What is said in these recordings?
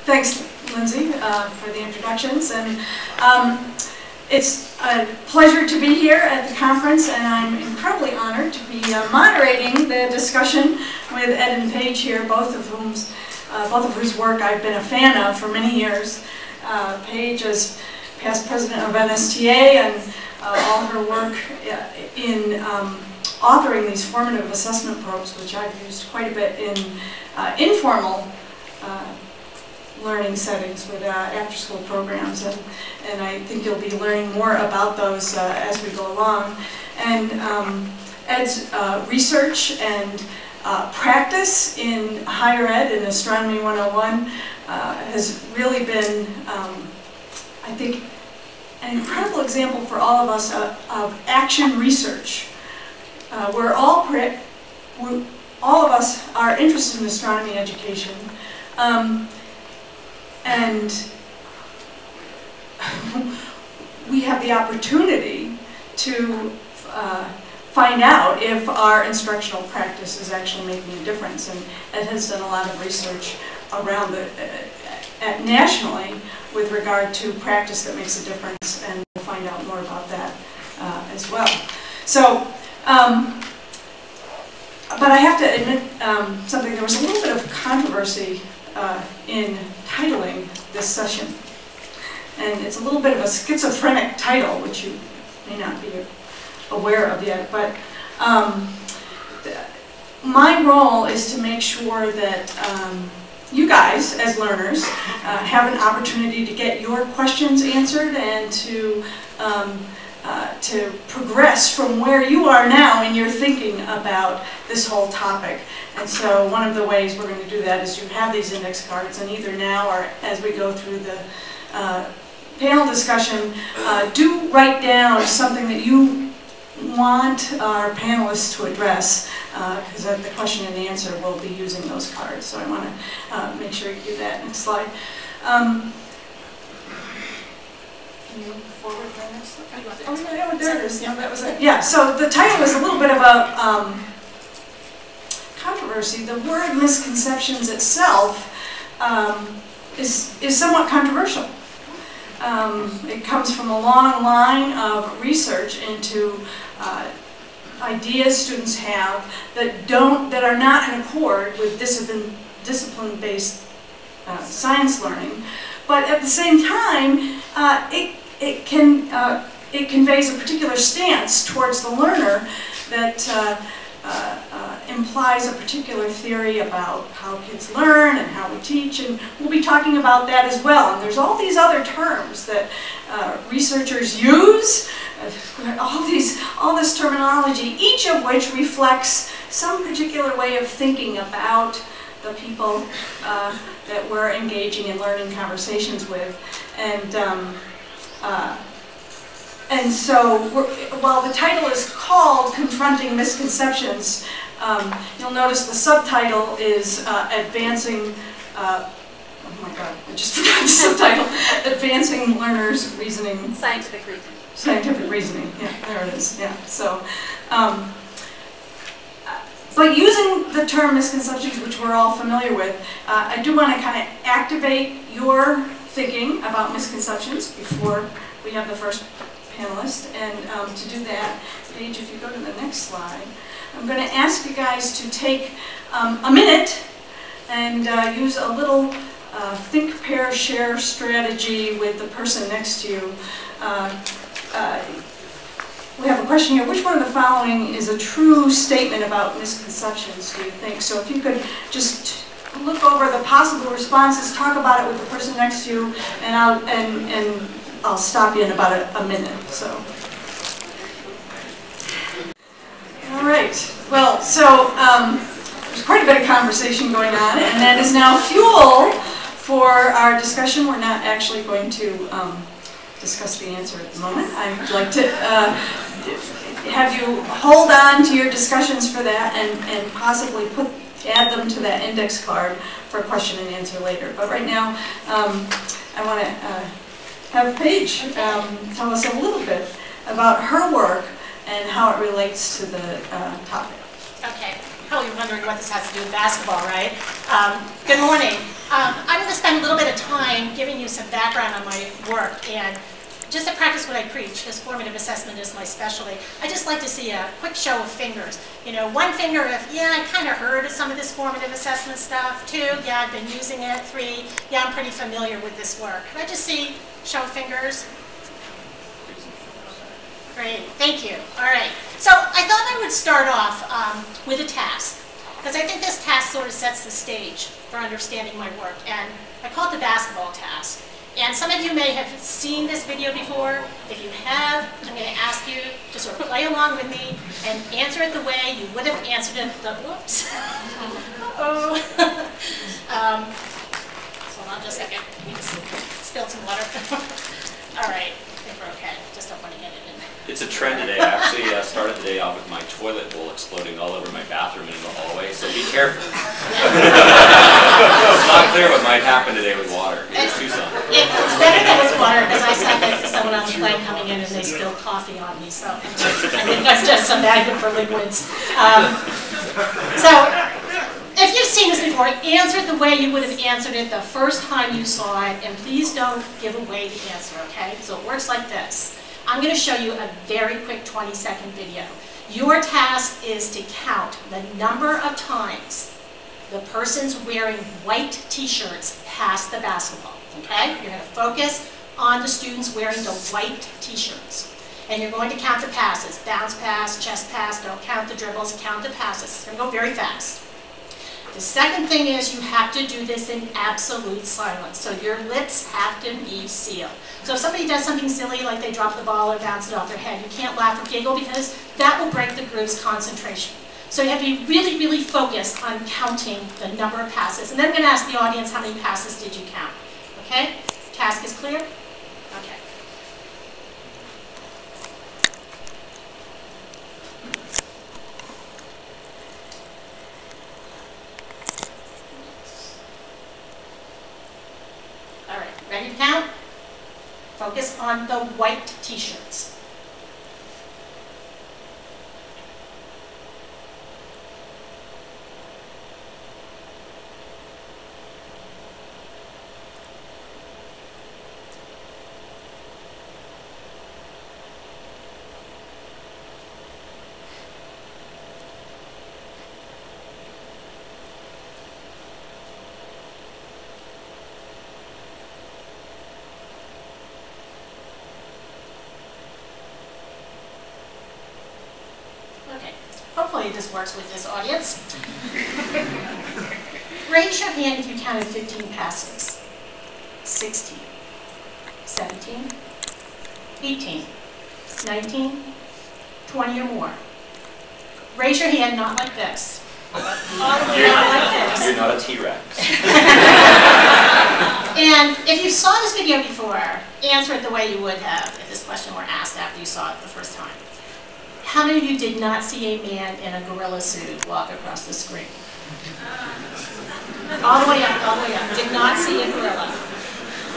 Thanks, Lindsay, for the introductions. And it's a pleasure to be here at the conference, and I'm incredibly honored to be moderating the discussion with Ed and Paige here, both of whose work I've been a fan of for many years. Paige is past president of NSTA, and all her work in authoring these formative assessment probes, which I've used quite a bit in informal learning settings with after-school programs, and I think you'll be learning more about those as we go along. And Ed's research and practice in higher ed in Astronomy 101 has really been, I think, an incredible example for all of us of action research. We're all of us are interested in astronomy education. And we have the opportunity to find out if our instructional practice is actually making a difference. And Ed has done a lot of research around nationally with regard to practice that makes a difference, and we'll find out more about that as well. So, but I have to admit something. There was a little bit of controversy in titling this session. And it's a little bit of a schizophrenic title, which you may not be aware of yet, but my role is to make sure that you guys, as learners, have an opportunity to get your questions answered and to progress from where you are now in your thinking about this whole topic. And so one of the ways we're going to do that is you have these index cards, and either now or as we go through the panel discussion, do write down something that you want our panelists to address, because the question and answer will be using those cards. So I want to make sure you do that. Next slide. Can you move forward to the next slide? Oh, yeah, there it is. Yeah, that was it. Yeah, so the title is a little bit of a controversy. The word misconceptions itself is somewhat controversial. It comes from a long line of research into ideas students have that are not in accord with discipline-based science learning, but at the same time, it conveys a particular stance towards the learner that implies a particular theory about how kids learn and how we teach, and we'll be talking about that as well. And there's all these other terms that researchers use, all this terminology, each of which reflects some particular way of thinking about the people that we're engaging in learning conversations with. And so, while the title is called Confronting Misconceptions, you'll notice the subtitle is Advancing, oh my god, I just forgot the subtitle, Advancing Learners' Reasoning. Scientific Reasoning. Scientific Reasoning, yeah, there it is, yeah. So, but using the term misconceptions, which we're all familiar with, I do want to kind of activate your thinking about misconceptions before we have the first panelist. And to do that, Paige, if you go to the next slide, I'm going to ask you guys to take a minute and use a little think, pair, share strategy with the person next to you. We have a question here. Which one of the following is a true statement about misconceptions, do you think? So if you could just look over the possible responses, talk about it with the person next to you, and I'll stop you in about a minute. So, all right. Well, so there's quite a bit of conversation going on, and that is now fuel for our discussion. We're not actually going to discuss the answer at the moment. I'd like to have you hold on to your discussions for that, and possibly add them to that index card for question and answer later. But right now, I want to have Paige tell us a little bit about her work and how it relates to the topic. Okay. Probably wondering what this has to do with basketball, right? Good morning. I'm going to spend a little bit of you some background on my work, and just to practice what I preach, because formative assessment is my specialty, I just like to see a quick show of fingers. You know, 1 finger if, yeah, I kind of heard of some of this formative assessment stuff. 2, yeah, I've been using it. 3, yeah, I'm pretty familiar with this work. Can I just see show of fingers? Great, thank you. All right, so I thought I would start off with a task, because I think this task sort of sets the stage for understanding my work, and I call it the basketball task. And some of you may have seen this video before. If you have, I'm going to ask you to sort of play along with me and answer it the way you would have answered it. Whoops. Uh-oh. Hold on just a second. Spilled some water. All right, I think we're okay. Just don't want to get it in there. It's a trend today. I actually started the day off with my toilet bowl exploding all over my bathroom and in the hallway, so be careful. It's not clear what might happen today with water. It's Tucson. It's better that it's water, because I sat next to someone on the plane coming in and they spilled coffee on me, so I think that's just a magnet for liquids. So, if you've seen this before, answer it the way you would have answered it the first time you saw it, and please don't give away the answer, okay? So it works like this. I'm going to show you a very quick 20-second video. Your task is to count the number of times the person's wearing white t-shirts pass the basketball, okay? You're going to focus on the students wearing the white t-shirts. And you're going to count the passes. Bounce pass, chest pass, don't count the dribbles, count the passes. It's going to go very fast. The second thing is you have to do this in absolute silence. So your lips have to be sealed. So if somebody does something silly, like they drop the ball or bounce it off their head, you can't laugh or giggle, because that will break the group's concentration. So you have to be really, really focused on counting the number of passes. And then I'm going to ask the audience, how many passes did you count? Okay? Task is clear? Okay. All right, ready to count? Focus on the white t-shirts. Hopefully this works with this audience. Raise your hand if you counted 15 passes. 16, 17, 18, 19, 20 or more. Raise your hand, not like this. All the way out like this. You're not a T-Rex. And if you saw this video before, answer it the way you would have if this question were asked after you saw it the first time. How many of you did not see a man in a gorilla suit walk across the screen? All the way up, all the way up. Did not see a gorilla.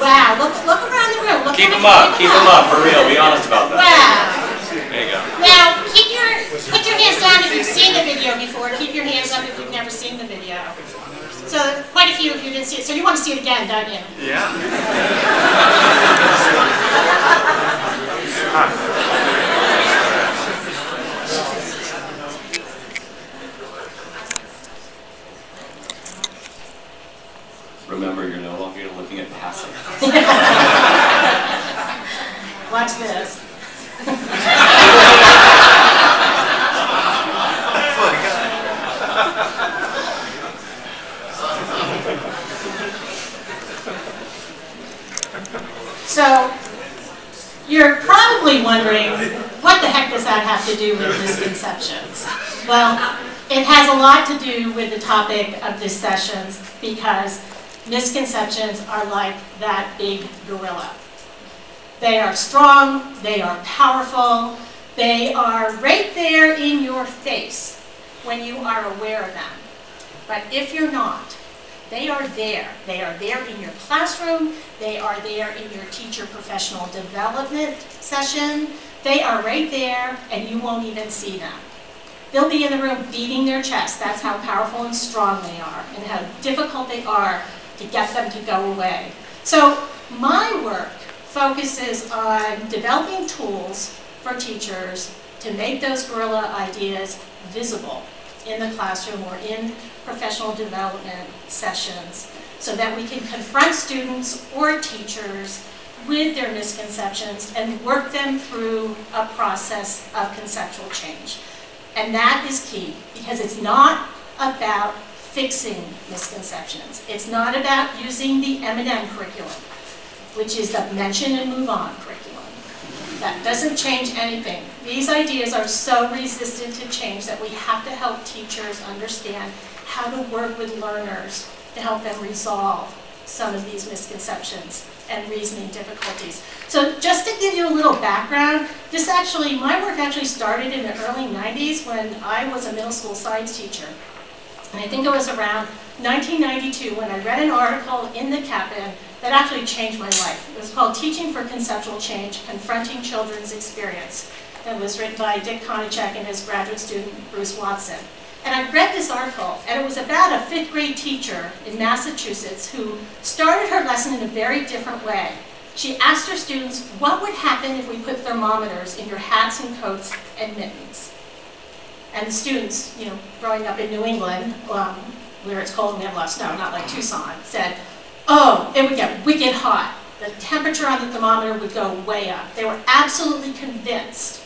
Wow, look around the room. Keep them up, for real. Be honest about that. Wow. There you go. Now, put your hands down if you've seen the video before. Keep your hands up if you've never seen the video. So, quite a few of you didn't see it. So you want to see it again, don't you? Yeah. Remember, you're no longer looking at passing. Watch this. So, you're probably wondering, what the heck does that have to do with misconceptions? Well, it has a lot to do with the topic of this session, because misconceptions are like that big gorilla. They are strong, they are powerful, they are right there in your face when you are aware of them. But if you're not, they are there. They are there in your classroom, they are there in your teacher professional development session, they are right there and you won't even see them. They'll be in the room beating their chest. That's how powerful and strong they are and how difficult they are to get them to go away. So my work focuses on developing tools for teachers to make those guerrilla ideas visible in the classroom or in professional development sessions so that we can confront students or teachers with their misconceptions and work them through a process of conceptual change. And that is key, because it's not about fixing misconceptions. It's not about using the M&M curriculum, which is the mention and move on curriculum. That doesn't change anything. These ideas are so resistant to change that we have to help teachers understand how to work with learners to help them resolve some of these misconceptions and reasoning difficulties. So just to give you a little background, my work actually started in the early 90s when I was a middle school science teacher. And I think it was around 1992 when I read an article in the Captain that actually changed my life. It was called Teaching for Conceptual Change, Confronting Children's Experience. It was written by Dick Konachek and his graduate student, Bruce Watson. And I read this article, and it was about a 5th grade teacher in Massachusetts who started her lesson in a very different way. She asked her students, what would happen if we put thermometers in your hats and coats and mittens? And the students, growing up in New England, where it's cold and we have a lot of snow, not like Tucson, said, oh, it would get wicked hot. The temperature on the thermometer would go way up. They were absolutely convinced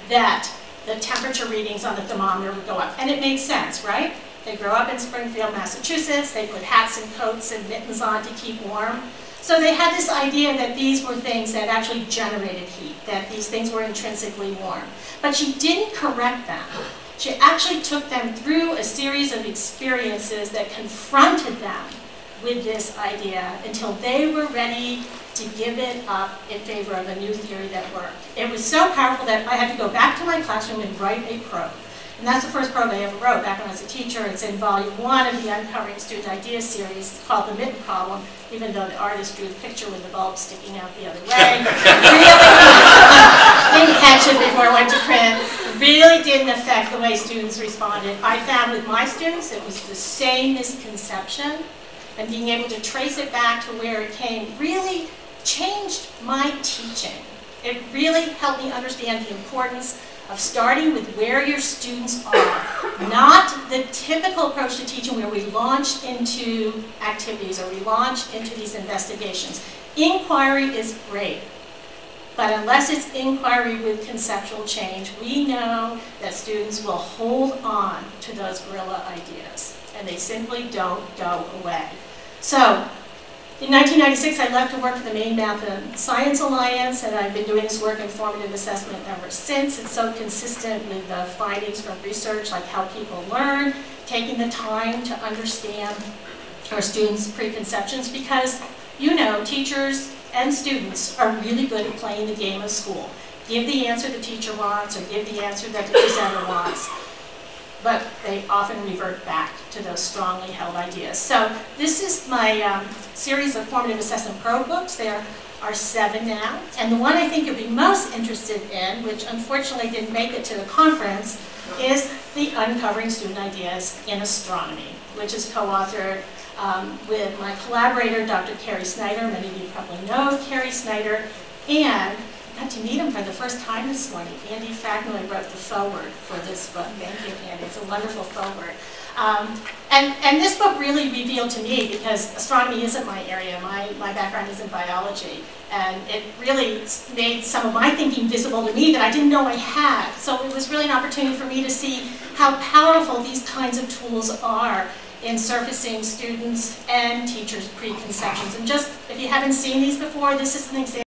that the temperature readings on the thermometer would go up. And it made sense, right? They grew up in Springfield, Massachusetts. They put hats and coats and mittens on to keep warm. So they had this idea that these were things that actually generated heat, that these things were intrinsically warm. But she didn't correct them. She actually took them through a series of experiences that confronted them with this idea until they were ready to give it up in favor of a new theory that worked. It was so powerful that I had to go back to my classroom and write a probe. And that's the first probe I ever wrote back when I was a teacher. It's in volume 1 of the Uncovering Student Ideas series called The Mitten Problem, even though the artist drew the picture with the bulb sticking out the other way. Didn't catch it before it went to print. Really didn't affect the way students responded. I found with my students it was the same misconception, and being able to trace it back to where it came really changed my teaching. It really helped me understand the importance of starting with where your students are, not the typical approach to teaching where we launch into activities or we launch into these investigations. Inquiry is great, but unless it's inquiry with conceptual change, we know that students will hold on to those guerrilla ideas, and they simply don't go away. So, in 1996, I left to work for the Maine Math and Science Alliance, and I've been doing this work in formative assessment ever since. It's so consistent with the findings from research, like how people learn, taking the time to understand our students' preconceptions, because teachers and students are really good at playing the game of school. Give the answer the teacher wants, or give the answer that the presenter wants. But they often revert back to those strongly held ideas. So this is my series of formative assessment probe books. There are 7 now. And the one I think you'll be most interested in, which unfortunately didn't make it to the conference, is the Uncovering Student Ideas in Astronomy, which is co-authored with my collaborator, Dr. Carrie Snyder. Many of you probably know Carrie Snyder. And I got to meet him for the first time this morning. Andy Fagnoli wrote the foreword for this book. Thank you, Andy. It's a wonderful foreword. And this book really revealed to me, because astronomy isn't my area. My background is in biology. And it really made some of my thinking visible to me that I didn't know I had. So it was really an opportunity for me to see how powerful these kinds of tools are in surfacing students' and teachers' preconceptions. And just, if you haven't seen these before, this is an example.